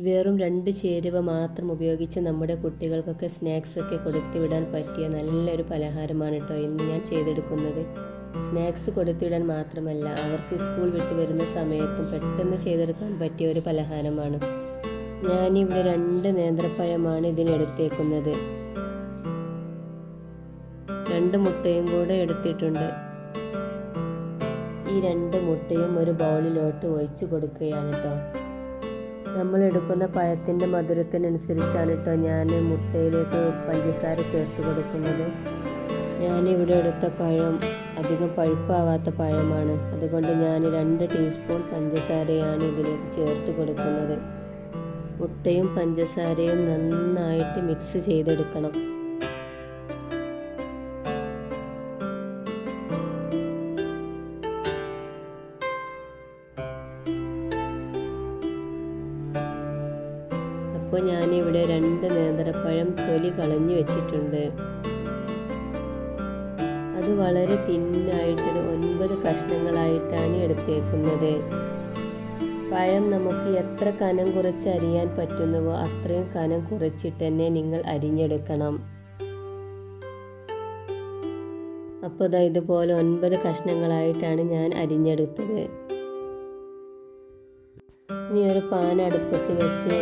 വെറും 2 ചേരുവ മാത്രം ഉപയോഗിച്ച് നമ്മുടെ കുട്ടികൾക്കൊക്കെ സ്നാക്സൊക്കെ കൊടുത്തുവിടാൻ പറ്റിയ നല്ലൊരു പലഹാരമാണ് കേട്ടോ ഇന്ന് ഞാൻ ചെയ്തെടുക്കുന്നത്. സ്നാക്സ് കൊടുത്തുവിടാൻ മാത്രമല്ല, അവർക്ക് സ്കൂൾ വിട്ട് വരുന്ന സമയത്തും പെട്ടെന്ന് ചെയ്തെടുക്കാൻ പറ്റിയ ഒരു പലഹാരമാണ്. ഞാനിവിടെ 2 നേന്ത്രപ്പഴമാണ് ഇതിനെടുത്തേക്കുന്നത്. 2 മുട്ടയും കൂടെ എടുത്തിട്ടുണ്ട്. ഈ 2 മുട്ടയും ഒരു ബൗളിലോട്ട് ഒഴിച്ച് കൊടുക്കുകയാണ് കേട്ടോ. നമ്മൾ എടുക്കുന്ന പഴത്തിൻ്റെ മധുരത്തിനനുസരിച്ചാണ് കേട്ടോ ഞാൻ മുട്ടയിലേക്ക് പഞ്ചസാര ചേർത്ത് കൊടുക്കുന്നത്. ഞാനിവിടെ എടുത്ത പഴം അധികം പഴുപ്പാവാത്ത പഴമാണ്. അതുകൊണ്ട് ഞാൻ 2 ടീസ്പൂൺ പഞ്ചസാരയാണ് ഇതിലേക്ക് ചേർത്ത് കൊടുക്കുന്നത്. മുട്ടയും പഞ്ചസാരയും നന്നായിട്ട് മിക്സ് ചെയ്തെടുക്കണം. അപ്പോൾ ഞാനിവിടെ 2 നേന്ത്രപ്പഴം തൊലി കളഞ്ഞു വെച്ചിട്ടുണ്ട്. അത് വളരെ തിന്നായിട്ടൊരു 9 കഷ്ണങ്ങളായിട്ടാണ് എടുത്തേക്കുന്നത്. പഴം നമുക്ക് എത്ര കനം കുറച്ച് അരിയാൻ പറ്റുന്നുവോ അത്രയും കനം കുറച്ചിട്ട് തന്നെ നിങ്ങൾ അരിഞ്ഞെടുക്കണം. അപ്പോൾ ഇതുപോലെ 9 കഷ്ണങ്ങളായിട്ടാണ് ഞാൻ അരിഞ്ഞെടുത്തത്. ഇനി ഒരു പാൻ അടുപ്പത്ത് വെച്ച്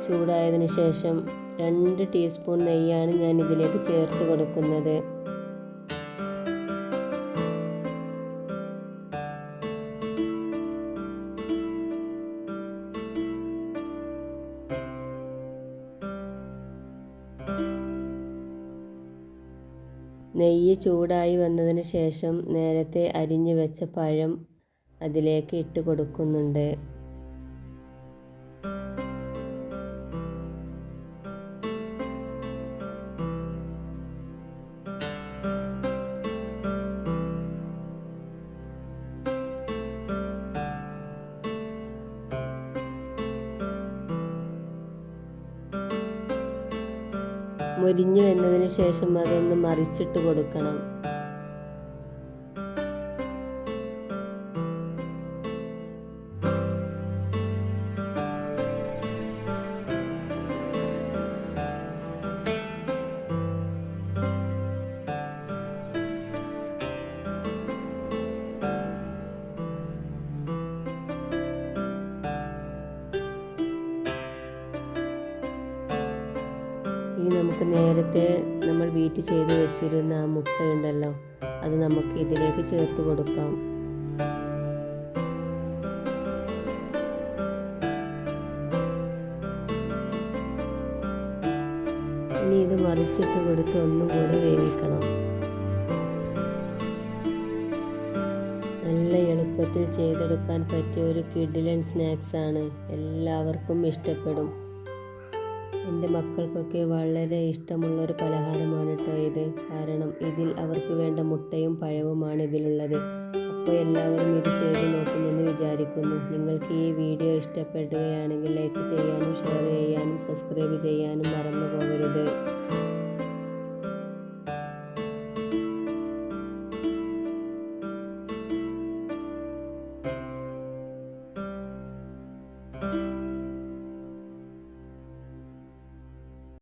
ചൂടായതിന് ശേഷം 2 ടീസ്പൂൺ നെയ്യാണ് ഞാൻ ഇതിലേക്ക് ചേർത്ത് കൊടുക്കുന്നത്. നെയ്യ് ചൂടായി വന്നതിന് ശേഷം നേരത്തെ അരിഞ്ഞു വെച്ച പഴം അതിലേക്ക് ഇട്ട് കൊടുക്കുന്നുണ്ട്. മൊരിഞ്ഞു വന്നതിന് ശേഷം അതൊന്ന് മറിച്ചിട്ട് കൊടുക്കണം. ഇനി നമുക്ക് നേരത്തെ നമ്മൾ ബീറ്റ് ചെയ്ത് വെച്ചിരുന്ന ആ മുട്ടയുണ്ടല്ലോ, അത് നമുക്ക് ഇതിലേക്ക് ചേർത്ത് കൊടുക്കാം. ഇനി ഇത് മറിച്ചിട്ട് കൊടുത്ത് ഒന്നും കൂടെ വേവിക്കണം. നല്ല എളുപ്പത്തിൽ ചെയ്തെടുക്കാൻ പറ്റിയ ഒരു കിഡിലൻ സ്നാക്സാണ്. എല്ലാവർക്കും ഇഷ്ടപ്പെടും. എൻ്റെ മക്കൾക്കൊക്കെ വളരെ ഇഷ്ടമുള്ളൊരു പലഹാരമാണ് കേട്ടോ ഇത്. കാരണം ഇതിൽ അവർക്ക് വേണ്ട മുട്ടയും പഴവുമാണ് ഇതിലുള്ളത്. അപ്പോൾ എല്ലാവരും ഇത് ചെയ്ത് നോക്കുമെന്ന് വിചാരിക്കുന്നു. നിങ്ങൾക്ക് ഈ വീഡിയോ ഇഷ്ടപ്പെടുകയാണെങ്കിൽ ലൈക്ക് ചെയ്യാനും ഷെയർ ചെയ്യാനും സബ്സ്ക്രൈബ് ചെയ്യാനും മറന്നു പോകരുത്.